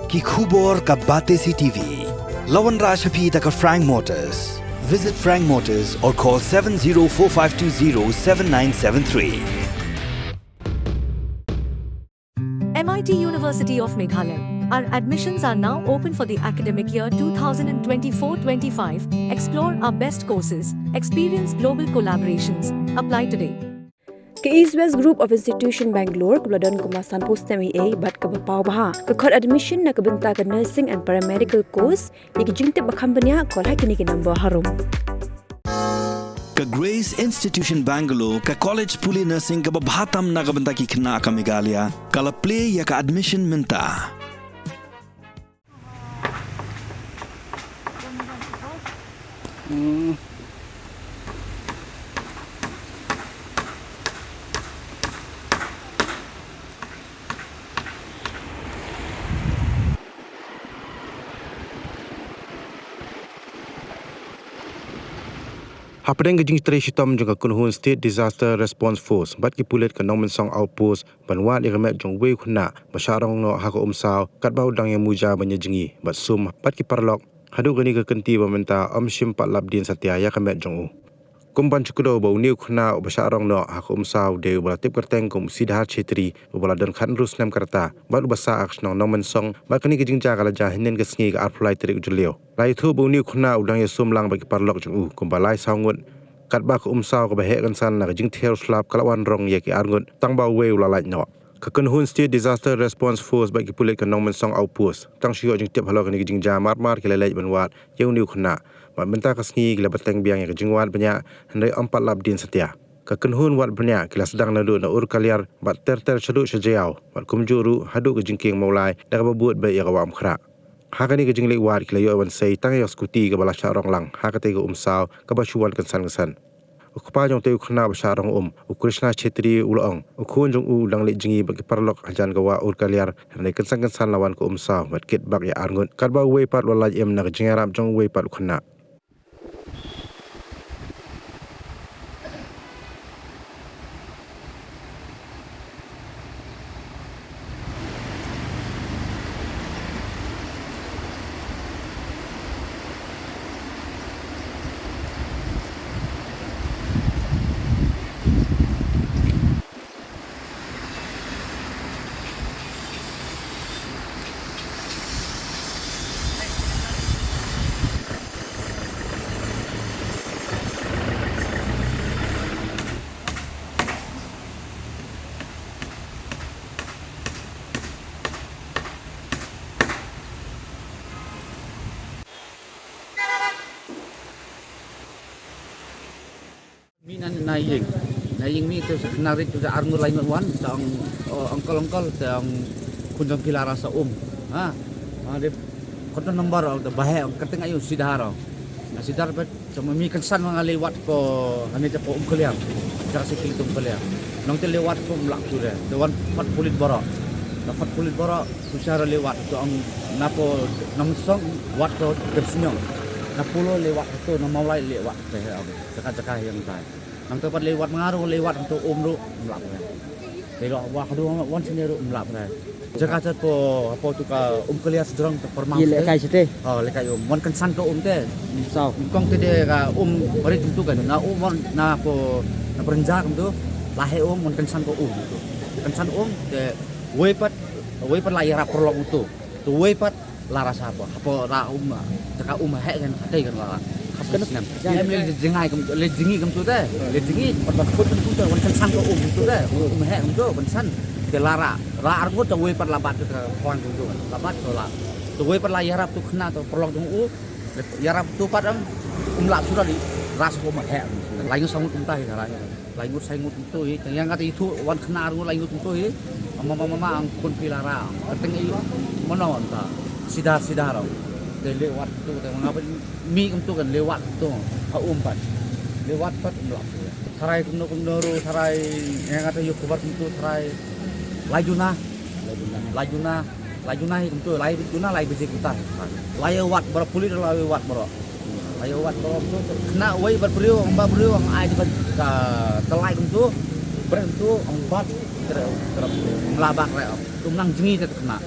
ki khubor ka bate CTV. Lawan Rajhapi taka Frank Motors. Visit Frank Motors or call 7045207973. MIT University of Meghalaya. Our admissions are now open for the academic year 2024-25. Explore our best courses, experience global collaborations. Apply today. Ke East West Group of Institution Bangalore kebeladon kemasan postem EA bat ke bapau baha ke kod admission na kebenta ke nursing and paramedical course yang jingte bakam benya kol hakini ke number harum. Ka Grace Institution Bangalore ka college puli nursing ka babhatam na kabenta ki khna ka Meghalaya kala play ya ka admission minta. Hapdeng gejing tre shitom jong kunhun State Disaster Response Force bat ki pulet ka nomen song outpost banwat iramet jong we khuna basharong no ha ko umsaw kat bau dang yang muja banya jingi bat sum bat ki parlok hadu gani ka kenti bamenta shim pat labdin satya ya kamet jong u kumban chukdo bau niu khuna basharong no ha ko umsaw de balatip kerteng kum sidhar chetri baladan khan rus nam karta bat basa aksnong nomen song bat kani gejing ja kala ja hinen ka sngi ka arflai tri ujlio lai thu bau niu khuna udang ya sum lang bagi parlok jong u kumbalai sawngut kat ba ko umsaw ko bahe kan san na jing thel slap kalawan rong ye ki arngut tang ba we ulalai no ka kunhun State Disaster Response Force ba ki pulit ka nongmen song outpost tang shio jing tep halo ka ni jing ja mar ki lelai banwat yeu niu khna ba menta ka sngi gila bateng biang ye jing wat banya hendai ampat labdin setia ka kunhun wat banya kila sedang na du na ur kaliar ba ter chadu shajau ba kumjuru hadu ka jingking maulai da ka buat ba ya ka wam khra hakani ke jingli war kila yo wan sei tang yo skuti ke bala sharong lang hakate ke umsaw ka bashuan kan ukpa jong te khna ba sharong Krishna Chetri ulong ukhun jong u lang le jingi ba ki parlok hajan gawa ur kaliar ne kan lawan ko umsaw mat kit bak ya arngun karba we pat wala em na jingaram jong we pat khna Minan naying mi itu sekenarit juga arngur lain wan tang angkol tang kunjung kilara sa de kono nomor de bahe keteng ayu sidar na sidar bet cuma mi kansan mga lewat ko hani te po kuliah cara sikil tum kuliah nong te lewat ko mlak sure de wan fat pulit boro susara lewat to ang napo nong song wat ko tersenyum na pulo lewat itu na maulai lewat teh cakap yang tai nang tempat lewat mengaruh lewat untuk ru melap kan kalau wah kedua wan sini ru melap kan cakap po apa tu ka kuliah sedrong permau lekai sete lekai wan kensan ko teh misal kong teh ka bari tentu kan na na po na perenjak tu lahe wan kensan ko tu kensan te wepat layar perlok tu wepat laras apa ra cakap he kan hati kan lah kenapa em le jingi kem tu teh le jingi pat put tu teh wan san ko tu teh he tu wan san ke lara argut tu we pat labat ke kawan tu labat tu la tu we pat la yarap tu kena tu perlong tu yarap tu pat lap sudah di ras ko he lain sangut entah kan lain sangut tu yang kata itu wan kena argut lain tu mama ang kun pilara keteng monon ta sidar lewat tu ngapa mi tu kan lewat tu ha umpat lewat pat melak sarai kumno sarai yang kata yuk kubat tu sarai lajuna itu lajuna lai bersekutar lawat berpulit lawat bro tu kena wei berperiu mbak beriu ang ai dekat telai tu berentu empat terap melabak reo tumnang jengi tu kena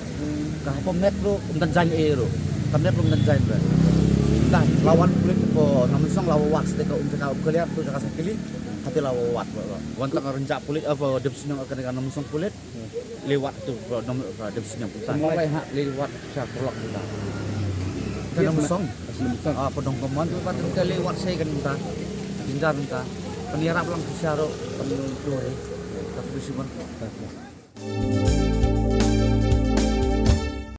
Kah pemet lu umtan zain ero. Pemet lu umtan zain ber. Dah lawan kulit ko namun song lawat stek umta kulit tu jaka sekali hati lawat. Wan tak renjak kulit apa depsinya akan namun song kulit lewat tu nomor depsinya putar. Mulai hak lewat syak rolok putar. Kana musong. Pedong keman tu patut kita lewat saya kan minta. Jinjar minta. Penirap lang siaro penutore. Tapi siman.